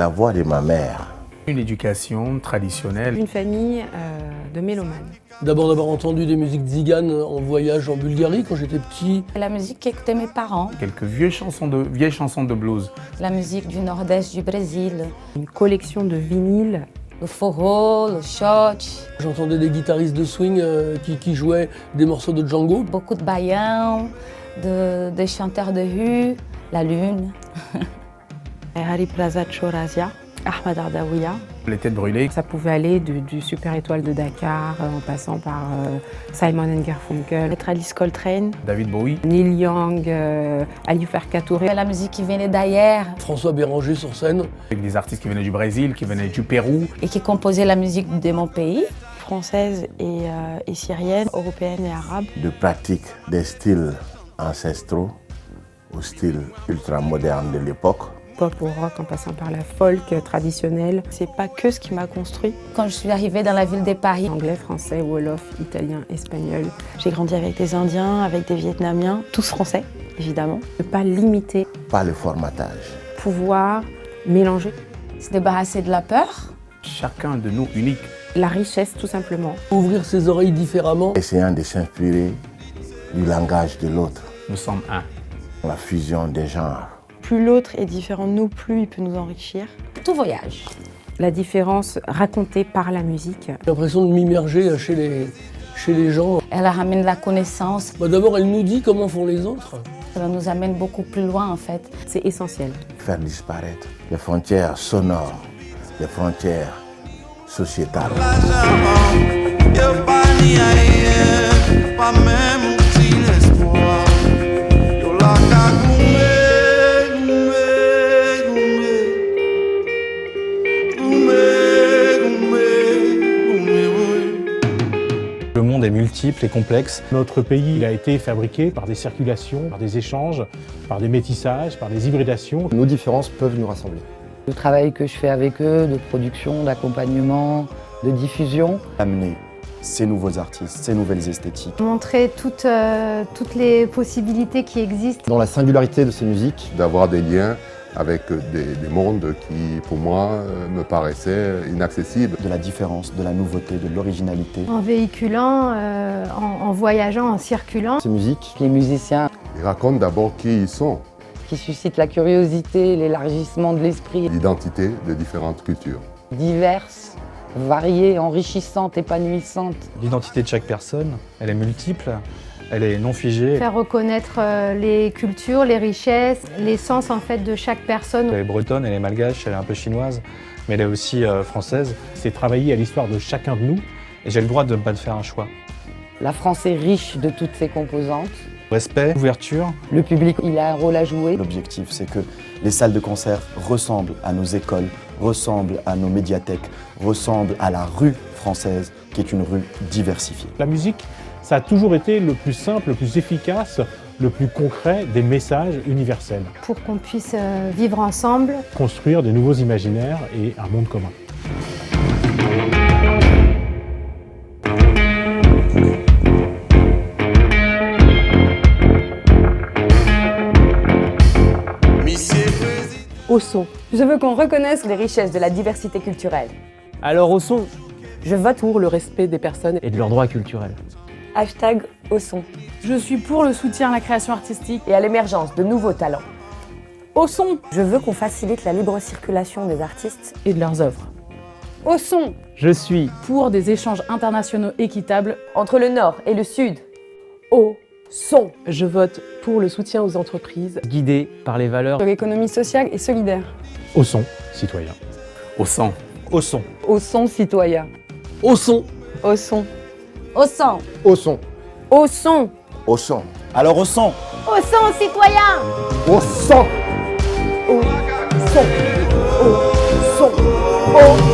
la voix de ma mère. Une éducation traditionnelle. Une famille de mélomanes. D'abord d'avoir entendu des musiques tziganes en voyage en Bulgarie quand j'étais petit. La musique qu'écoutaient mes parents. Quelques vieilles chansons de blues. La musique du nord-est du Brésil. Une collection de vinyles. Le forró, le choc. J'entendais des guitaristes de swing qui jouaient des morceaux de Django. Beaucoup de baião, des chanteurs de rue, la lune. Hari Plaza Chorazia, Ahmad Ardaouia. Les têtes brûlées. Ça pouvait aller du Super Étoile de Dakar, en passant par Simon & Garfunkel, Alice Coltrane, David Bowie, Neil Young, Ali Farka Touré. La musique qui venait d'ailleurs. François Béranger sur scène. Avec des artistes qui venaient du Brésil, qui venaient du Pérou. Et qui composaient la musique de mon pays. Française et syrienne, européenne et arabe. De pratique des styles ancestraux au style ultramoderne de l'époque. Pop ou rock en passant par la folk traditionnelle. C'est pas que ce qui m'a construit. Quand je suis arrivée dans la ville de Paris. Anglais, français, wolof, italien, espagnol. J'ai grandi avec des Indiens, avec des Vietnamiens, tous français, évidemment. Ne pas limiter. Pas le formatage. Pouvoir mélanger. Se débarrasser de la peur. Chacun de nous unique. La richesse, tout simplement. Ouvrir ses oreilles différemment. Essayant de s'inspirer du langage de l'autre. Nous sommes un. La fusion des genres. Plus l'autre est différent de nous, plus il peut nous enrichir. Tout voyage. La différence racontée par la musique. J'ai l'impression de m'immerger chez les gens. Elle ramène la connaissance. D'abord, elle nous dit comment font les autres. Ça nous amène beaucoup plus loin, en fait. C'est essentiel. Faire disparaître les frontières sonores, les frontières sociétales. Le monde est multiple et complexe. Notre pays il a été fabriqué par des circulations, par des échanges, par des métissages, par des hybridations. Nos différences peuvent nous rassembler. Le travail que je fais avec eux, de production, d'accompagnement, de diffusion. Amener ces nouveaux artistes, ces nouvelles esthétiques. Montrer toutes les possibilités qui existent. Dans la singularité de ces musiques. D'avoir des liens avec des mondes qui, pour moi, me paraissaient inaccessibles. De la différence, de la nouveauté, de l'originalité. En véhiculant, en voyageant, en circulant. Ces musiques, les musiciens, ils racontent d'abord qui ils sont. Qui suscitent la curiosité, l'élargissement de l'esprit. L'identité de différentes cultures. Diverses, variées, enrichissantes, épanouissantes. L'identité de chaque personne, elle est multiple. Elle est non figée. Faire reconnaître les cultures, les richesses, l'essence en fait de chaque personne. Elle est bretonne, elle est malgache, elle est un peu chinoise, mais elle est aussi française. C'est travailler à l'histoire de chacun de nous. Et j'ai le droit de ne pas faire un choix. La France est riche de toutes ses composantes. Respect, ouverture. Le public, il a un rôle à jouer. L'objectif, c'est que les salles de concert ressemblent à nos écoles, ressemblent à nos médiathèques, ressemblent à la rue française, qui est une rue diversifiée. La musique, ça a toujours été le plus simple, le plus efficace, le plus concret des messages universels. Pour qu'on puisse vivre ensemble. Construire de nouveaux imaginaires et un monde commun. Au son. Je veux qu'on reconnaisse les richesses de la diversité culturelle. Alors au son, je vote pour le respect des personnes et de leurs droits culturels. Hashtag au son. Je suis pour le soutien à la création artistique et à l'émergence de nouveaux talents. Au son. Je veux qu'on facilite la libre circulation des artistes et de leurs œuvres. Au son. Je suis pour des échanges internationaux équitables entre le Nord et le Sud. Au son. Je vote pour le soutien aux entreprises guidées par les valeurs de l'économie sociale et solidaire. Au son, citoyen. Au son. Au son. Au son, citoyen. Au son. Au son. Au son. Au son. Au son. Au son. Alors au son. Au son, citoyen. Au son. Au son. Au son. Au